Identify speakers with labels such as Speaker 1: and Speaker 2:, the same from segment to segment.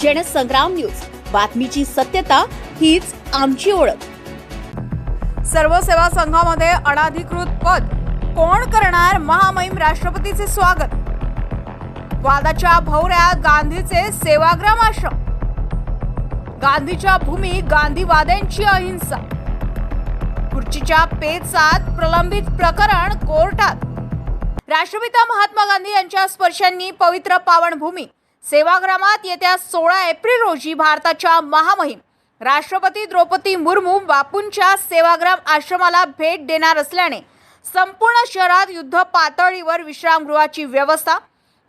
Speaker 1: Jansangram news, बातमीची सत्यता हीच आमची ओळख।
Speaker 2: सर्व सेवा संघामध्ये अनधिकृत पद कोण करणार? महामहिम राष्ट्रपतीचे स्वागत। वादाच्या भोवऱ्यात गांधीचे सेवाग्राम आश्रम। गांधीच्या भूमी गांधीवाद्यांची अहिंसा। खुर्चीच्या पेचात प्रलंबित प्रकरण कोर्टात। राष्ट्रपिता महात्मा गांधी यांच्या स्पर्शांनी पवित्र पावनभूमी सेवाग्रामात येत्या 16 एप्रिल रोजी भारताच्या महामहिम राष्ट्रपती द्रौपदी मुर्मू बापूंच्या सेवाग्राम आश्रमाला भेट देणार असल्याने संपूर्ण शहरात युद्ध पातळीवर विश्रामगृहाची व्यवस्था,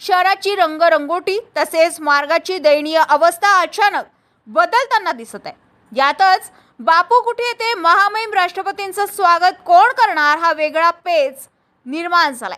Speaker 2: शहराची रंगरंगोटी तसेच मार्गाची दयनीय अवस्था अचानक बदलताना दिसत आहे। यातच बापू कुटी येथे महामहिम राष्ट्रपतींचं स्वागत कोण करणार हा वेगळा पेच निर्माण झालाय।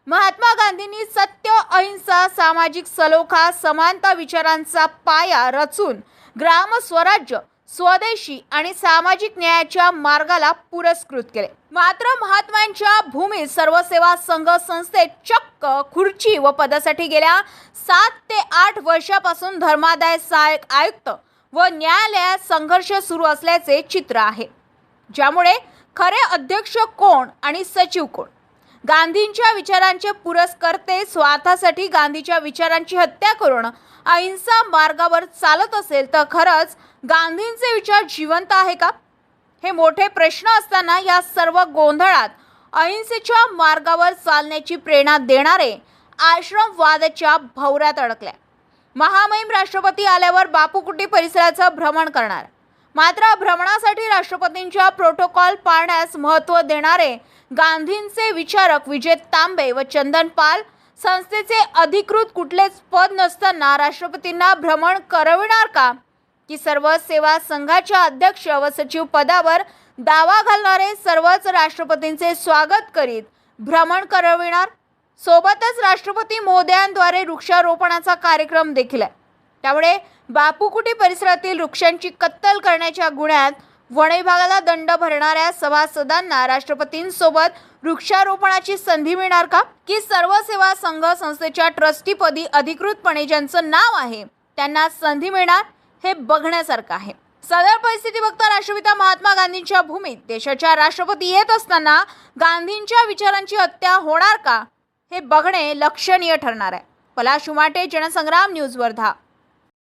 Speaker 2: महात्मा गांधींनी सत्य, अहिंसा, सामाजिक सलोखा, समानता विचारांचा पाया रचून ग्राम स्वराज्य, स्वदेशी आणि सामाजिक न्यायाच्या मार्गाला पुरस्कृत केले। मात्र महात्मांच्या भूमीत सर्व सेवा संघ संस्थेत चक्क खुर्ची व पदासाठी गेल्या 7 ते 8 वर्षापासून धर्मादाय सहाय्यक आयुक्त व न्यायालयात संघर्ष सुरू असल्याचे चित्र आहे, ज्यामुळे खरे अध्यक्ष कोण आणि सचिव कोण? गांधींच्या विचारांचे पुरस्कर्ते स्वार्थासाठी गांधीच्या विचारांची हत्या करून अहिंसा मार्गावर चालत असेल तर खरंच गांधींचे विचार जिवंत आहे का? हे मोठे प्रश्न असताना या सर्व गोंधळात अहिंसेच्या मार्गावर चालण्याची प्रेरणा देणारे आश्रमवादाच्या भोवऱ्यात अडकले। महामहिम राष्ट्रपती आल्यावर बापू कुटी परिसराचं भ्रमण करणार, मात्र भ्रमणासाठी राष्ट्रपतींच्या प्रोटोकॉल पाळण्यास महत्त्व देणारे गांधींचे विचारक विजय तांबे व चंदन पाल संस्थेचे अधिकृत कुठलेच पद नसताना राष्ट्रपतींना भ्रमण करविणार का? की सर्व सेवा संघाच्या अध्यक्ष व सचिव पदावर दावा घालणारे सर्वच राष्ट्रपतींचे स्वागत करीत भ्रमण करविणार? सोबतच राष्ट्रपती महोदयांद्वारे वृक्षारोपणाचा कार्यक्रम देखील आहे। त्यामुळे बापू कुटी परिसरातील वृक्षांची कत्तल करण्याच्या गुन्ह्यात वन विभागाला दंड भरणाऱ्या सभासदांना राष्ट्रपतींसोबत वृक्षारोपणाची संधी मिळणार का? की सर्व सेवा संघ संस्थेच्या ट्रस्टीपदी अधिकृतपणे ज्यांचं नाव आहे त्यांना संधी मिळणार? हे बघण्यासारखं आहे। सदर परिस्थिती बघता राष्ट्रपिता महात्मा गांधींच्या भूमीत देशाच्या राष्ट्रपती येत असताना गांधींच्या विचारांची हत्या होणार का? हे बघणे लक्षणीय ठरणार आहे। पलाश उमाटे, जनसंग्राम न्यूज, वर्धा।